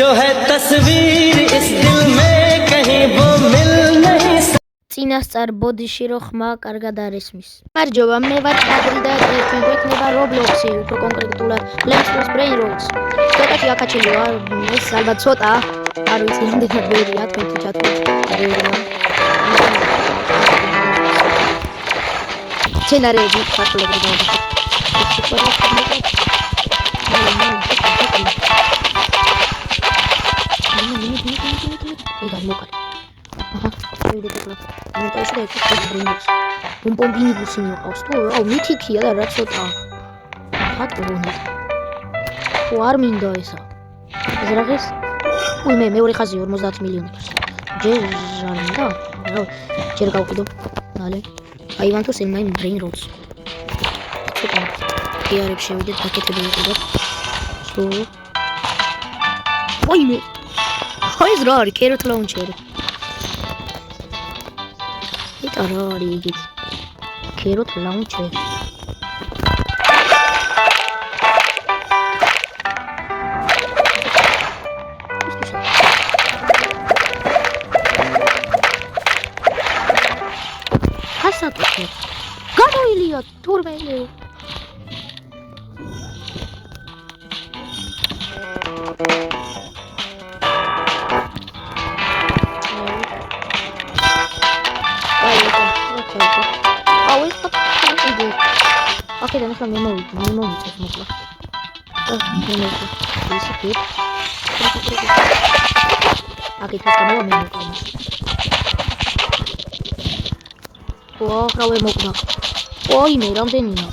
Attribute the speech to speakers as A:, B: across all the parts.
A: जो है तस्वीर इस दिल में कहीं वो मिल नहीं
B: წინასწარ ბოდიში რო ხმა კარგად არ ისმის. მარჯობა, მე ვარ კადრი და თქვენ გვექნება Roblox-ი, უფრო კონკრეტულად Let's Play Brain Rots. ცოტათი აკაჩილი ვარ, ეს ალბათ ცოტა, არ ვიცი რამდენად ვერია, თქვენ თუ ჩათვლით. სცენარები ფაქტობრივად დავდახოთ. ეგარ მოკალე. აჰა, ვიდეთ ახლა. მე დავშე ეს ბრინგს. ბომბინი გუსინი ყავს თუ? აუ, მითიქია და რა ცოტა. ფაქტობრივად. არ მინდა ესა. ეს რაღაც? უი, მე მეორე ხაზი 50 მილიონი. ჯერ არ მინდა? რა, ჯერ გავყიდო. მალე. I want to sell my brain rots. ცოტა. იარებ შევიდეთ, პაკეტები ვიყიდოთ. სო. ვაიმე. ხაი ზრა არის კეროთ ლაუნჩერი. იტა რა არის იგი? კეროთ ლაუნჩერი. ასაკეთე. გამოილია თურმე. აქედან ახლა მე მოვიწევ მოკლა. აქეთ გამო მე მოკლა. ვა, რა ვერ მოკლა. ой, მე რამდენია?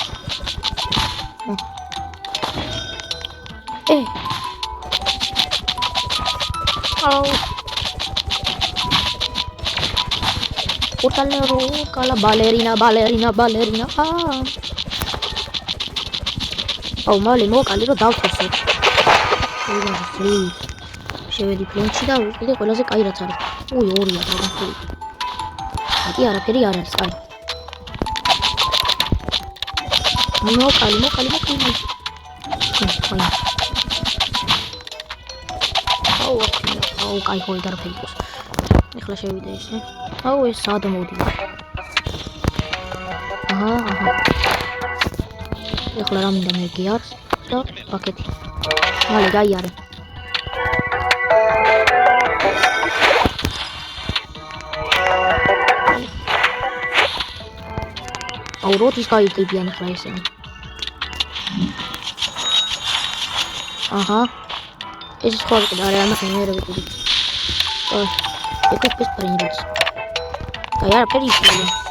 B: აუ. Portalero, cala ballerina. აუ, მალე მოკალი რომ დავთვალე. შევედი ფლენჩი და ვიყიდე ყველაზე კაი რაც არის. უი, ორია დაგახული. აკი არაფერი არ არის, კაი. მოკალი. აუ, კაი ხოი არაფერი ყოს. ეხლა შევიდე ისე. აუ, ეს სად მოვდივარ. აჰა. ეხლა რა მინდა მე გიარს და პაკეტი. მალე გაიარე. აუ, როდის გაიყიდიან ახლა ესენი? აჰა. ეს სხვა კიდე არ ამას მე რა ვიყიდი. ეს პრინცი. გაი არაფერი ისე.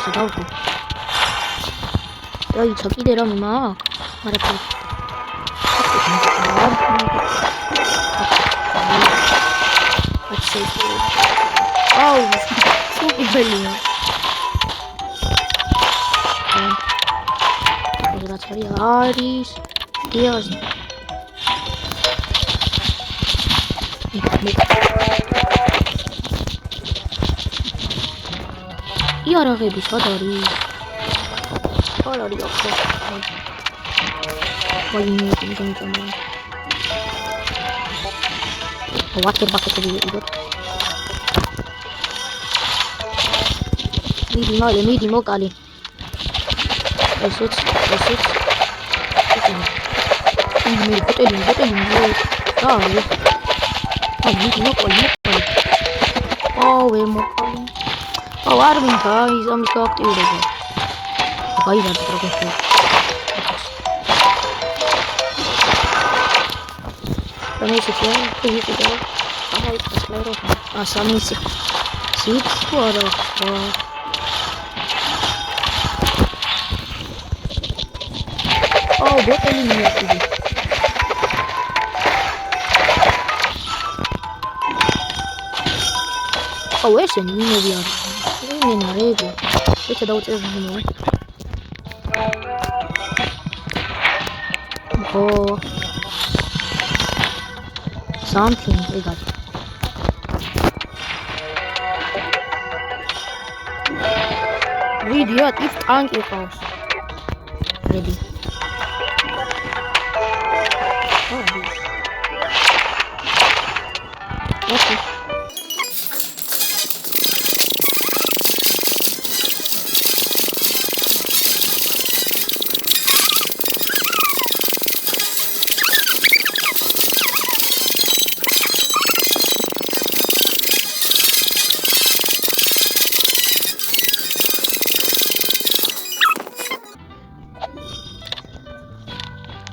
B: ეს დავთო. დაიცა კიდე რამე მაქვს? არაფერი. აუ, სუპერია. რაც არის? დიას. იარაღები სად არის? არ არის ახლა. ვაიმე, გამიწამო. ვატერ პაკეტები ვიყიდოთ. მიდი მოკალი. ესეც. მე ბოტელი. რა არის? მიდი მოკალი. აუ, ვერ მოკალი. აუ, არ მინდა ის ამის გააქტიურება. გაიβარდა პროგრესი. მე ისეთი ვიყიდე. აჰა, ის სკლერო. სამისი. სიც თუ არა? აუ, ბოტელი მიაყიდი. აუ, ესენი მინები არის. მინარები. ეცა დაუწერდი მე. something ეგად. ვიდიოთ, ის ტანკი ყავს. რედი. ოკეი.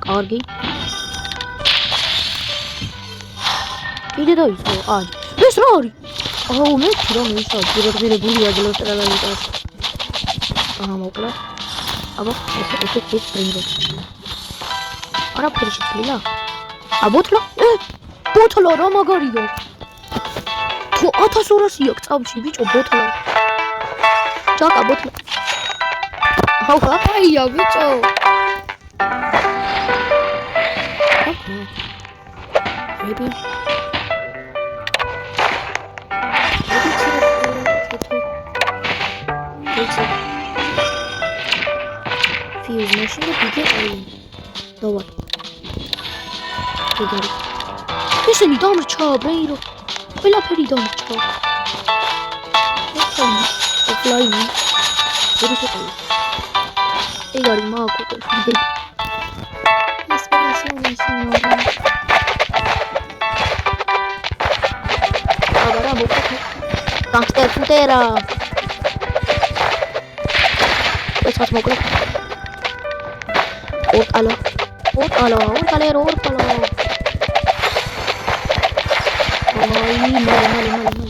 B: კარგი. კიდე დაიწყო. აი, ეს რა არის? აუ, მე რომ ისო ძირებულია გლოსტრალიტას. მოკლა. აბა, ეს პრინგო. არაფერი შეცვლილა. აბოთლა? ბოთლა რა მაგარია. თუ 1200-ია წამში ბიჭო ბოთლა. ჯაკა ბოთლა. აუ, აკაია ბიჭო. Maybe. Fuse machine bigger island. Lower. Listen, don't chop, bro. Fill up here, don't chop. Flying. What is it? Hey, got him out. Gangster putera. Let's smoke it. Orkalo. Mali.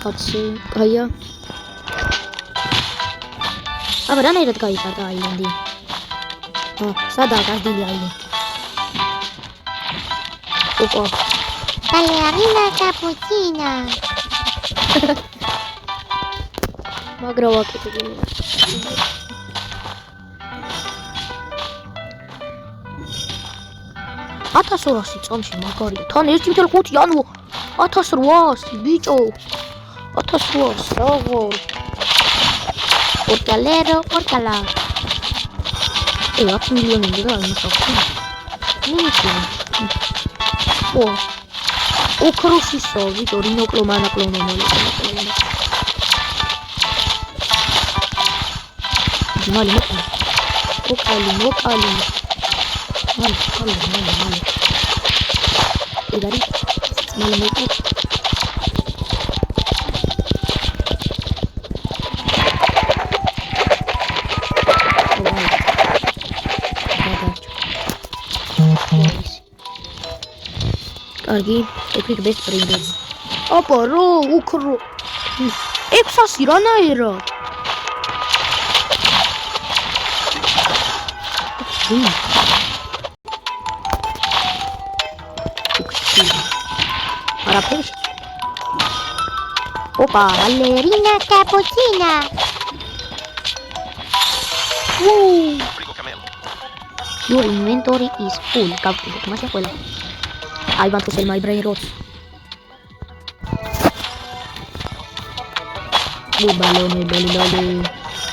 B: Let's kaya. Aba rana irat kai sada island. Sada kasdi island. Opa.
C: Ballerina cappuccina.
B: Magrava kitty. Atasorasi წამში მაგარია. თან 1.5 ანუ 1800 ბიჭო. 1800 როგორ?
C: Orcala.
B: 10 მილიონი და იმისავსი. მინიჭი. ოქროსისო, ვიდო რინოკლო მანაკლონო მოლეკულა. მალი მოკალი. მალი. ეგარი. მალი მოკალი. კარგი, epic best friends. აბა რო უკრო. 600 რანაერა. არაფერი.
C: Opa, ballerina cappuccina.
B: Your inventory is full. Capture. Mas ya fuera. I want to sell my brain rots. Balone.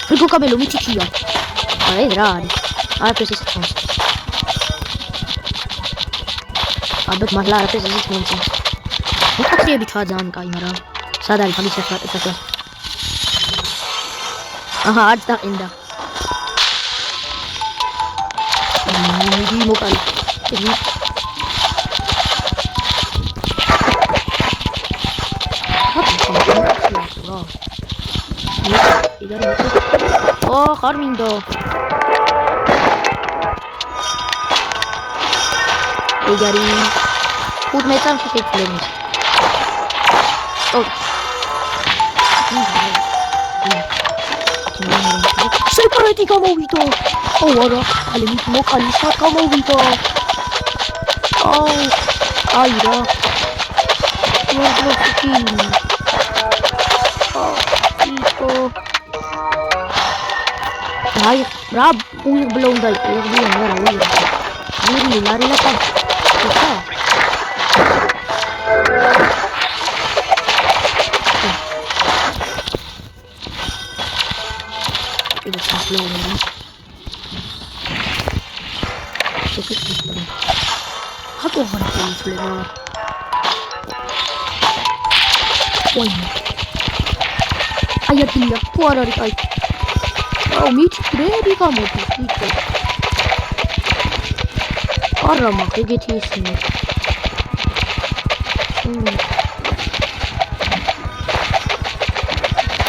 B: Frigo cabello, mi cicchia. Ma è raro. Preso 6 months. Abet mahlara preso 6 months. Non potrei abituare a giocare, ma sa dai, fammi sapere. Aha, ads da inda. Di mokal. Harmindo. Egari. Put metan să fie plămit. Separati ca movito. Ora, ale mic mocalista ca movito. Aira. Nu blochini. Hai, rab, uir blondai, uir blondai. Uir lari la pan. კიდე საფლაურები. შეგიძლია. ჰაკო ღარიბი ისლება. ой. აი ათილია, თუ არ არის აი. აუ მითხრები გამოდის, მითხრე. არა მაგ ეგეთი ისინი.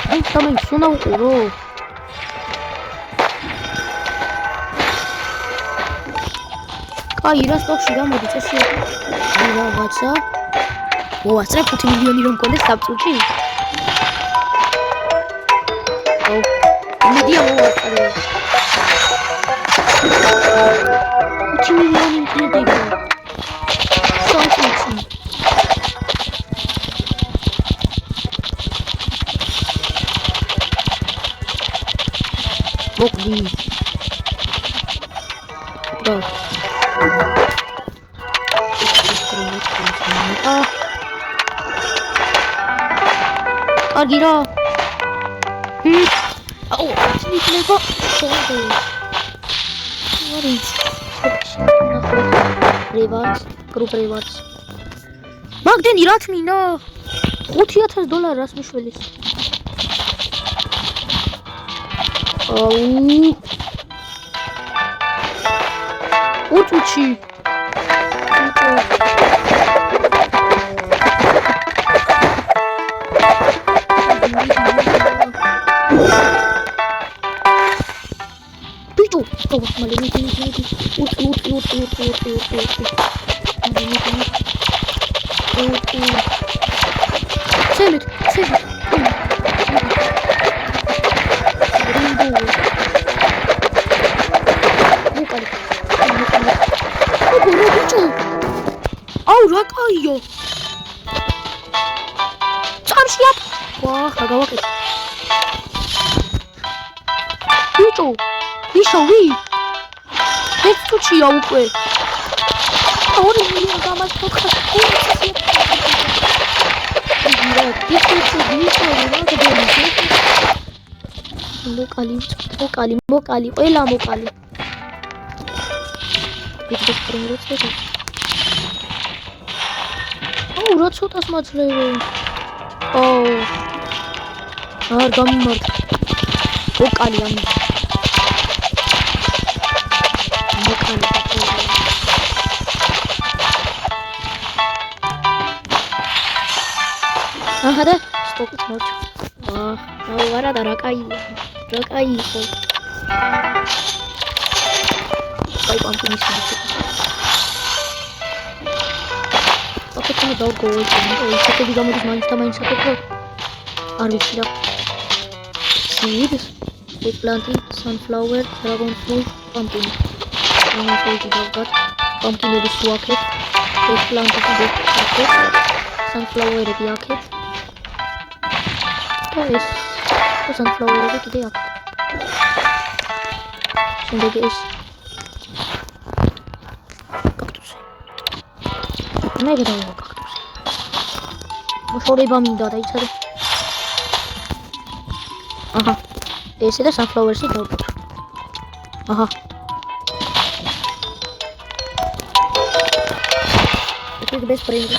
B: აი სამი სუნა უყურო. აი რა სტოპში გამოდი წესი. აი რაღაცა. მოასწრე 5 მილიონი რომ გქონდეს საბჭოთი. აუ მედია მოასწრე. 5 მილიონი მკიდები. სანტიცი. მოკლი. და კარგი რა. აუ შეიძლება შევიდე. არის რივარდს, გრუპ რივარდს. მაგდენი რა თმინა? $5000 რას მიშველის? აუ უჩუჩი. Bicho, oh, male, mete. Save it. აუ რა კაიო. წამშია. ვაჰ, რა გავაკეთე. ბიჭო, ვიშოვი. ეს თუჩია უკვე. 2 მილიონი გამას ფოქა. მოკალი, ყველა მოკალი. ბიჭოს პრომოცია. აუ რა ცოტას მაძლევე. აუ არ გამიმართ. მოკალი ამ. მოკალი. აჰა და სტოპით მოჩ. აუ არა და რა კაია. რა კაი ხო. აი პამპინის მიჩ. აკეთე დავგოჩი. ой, შეკები გამოდის მაინც და მაინც აკეთე. არ ვიცი რა. seeds, eggplant, sunflower, dragon fruit, pumpkin. ამასეთი დავგად. pumpkin-ები სუაქეთ. eggplant-ები აქეთ. sunflower-ები აქეთ. და ეს sunflower-ები კიდე აქეთ. შემდეგ ეს კაქტუსი. მე გადავიღო კაქტუსი. მოშორება მინდა და იცადე. აჰა. ესე და sunflower-ში დავკოთ. აჰა. ეს ბეს პრინგი.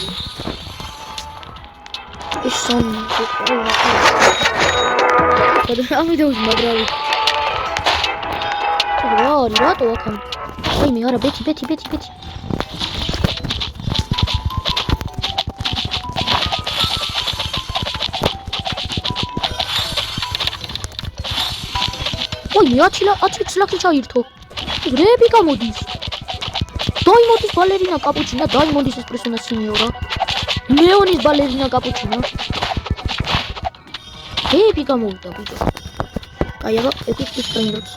B: ის სონი. და ამიდოუს მაგრავი. რატო აქ? აი მე არა ბეთი. ой, მე 10 ლაქსი ჩაირთო. რები გამოდის. დაიმონდის ბალერინა კაპუჩინა, დაიმონდის ესპრესონა სინიორა. მეონის ბალერინა კაპუჩინა. რები გამოვიდა ბიჭო. აი აბა ეპიკის ტრენდს.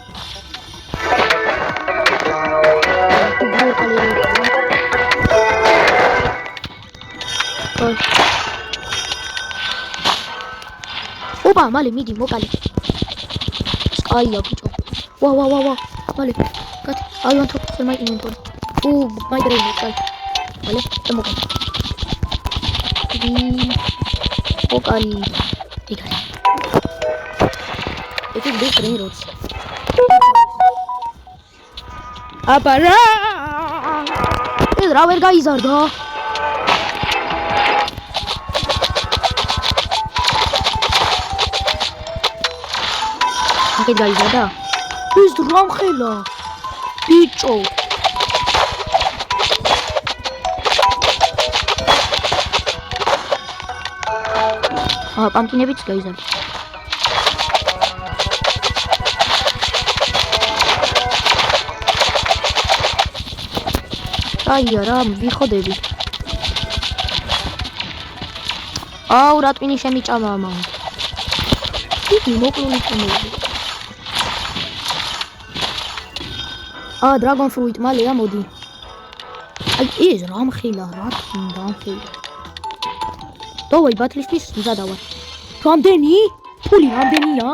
B: ოპა, მალე მიდი მოკალი. აია ბიჭო. ვა. მალე. კატი, I want to sell my inventory. my brain is right. მალე, და მოკალი. მოკალი. იგარი. ეთიკ ბის ბრეინ როტს. აბა რა! ეს რა ვერ გაიზარდა? აქეთ გაიზარდა? ეს რამხელა? ბიჭო. პამპკინებიც გაიზარდა. აია რა ვიხოდები. აუ რა ტვინი შემიჭამა მამა. იგი მოკლული შემოვიდა. დრაგონ ფრუიტ მალეა მოდი. აი ეს რამხილა რა თქმა უნდა. დავაი ბათლისთვის მზადა ვარ. რამდენი? ფული რამდენია?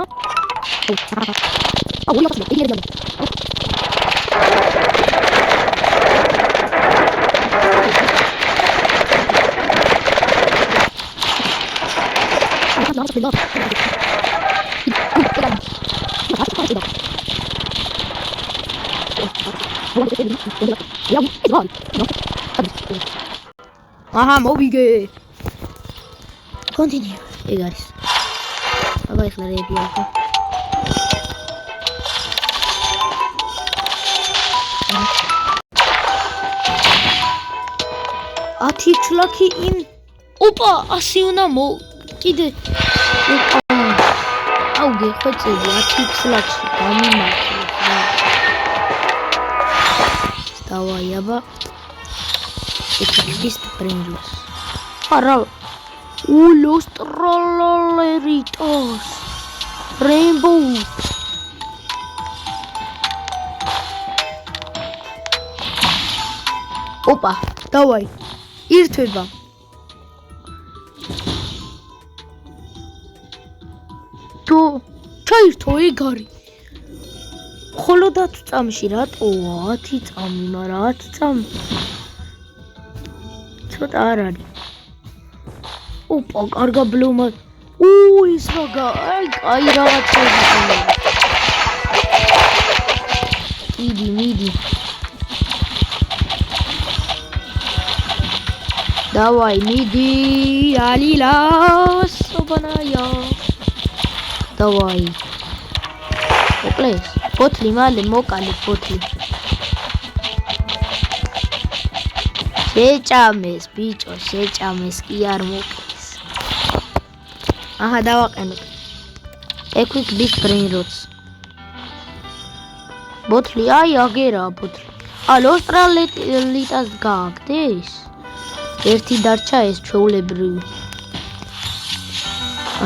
B: აუ რა ხდება? იგი აჰა მოვიგე. Continue. Hey guys. აბა ეხლა რეები ახლა. ათი ჩლაკი იმ ოპა 100 უნდა კიდე აუ გეხვეწები 10 ჩლაკში გამიმართე დავაი აბა ეს ბრენჯოს არა Los trolleritos Rainbow Opa, давай ირთვება თუ ჩაირთო ეგ არის მხოლოდ 10 წამში რატოა 10 წამი მაგრამ 10 წამი ცოტა არ არის Opa, კარგა ბლომა. ის რა, აი რაღაცები. მიდი. დავაი, მიდი, ალილას, ობანაია. დავაი. მოკლეს, ბოთლი მალე მოკალე ბოთლი. შეჭამეს, ბიჭო, შეჭამეს, კი არ მოკლეს. აჰა დავაყენოთ. Equic Big Brain Rots. ბოთლი, აი აგერა ბოთლი. ლოსტრალიტას გააგდეს. ერთი დარჩა ეს ჩვეულებრივი.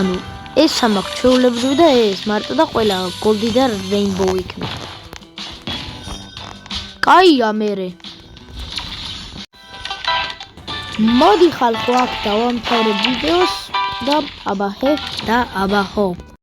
B: ანუ ეს სამაკ ჩვეულებრივი და ეს მარტო და ყველა გოლდი და რეინბოუ იქნება. კაია მერე. მოდი ხალხო აქ დავამთავრებ ვიდეოს და აბაჰე და აბაჰო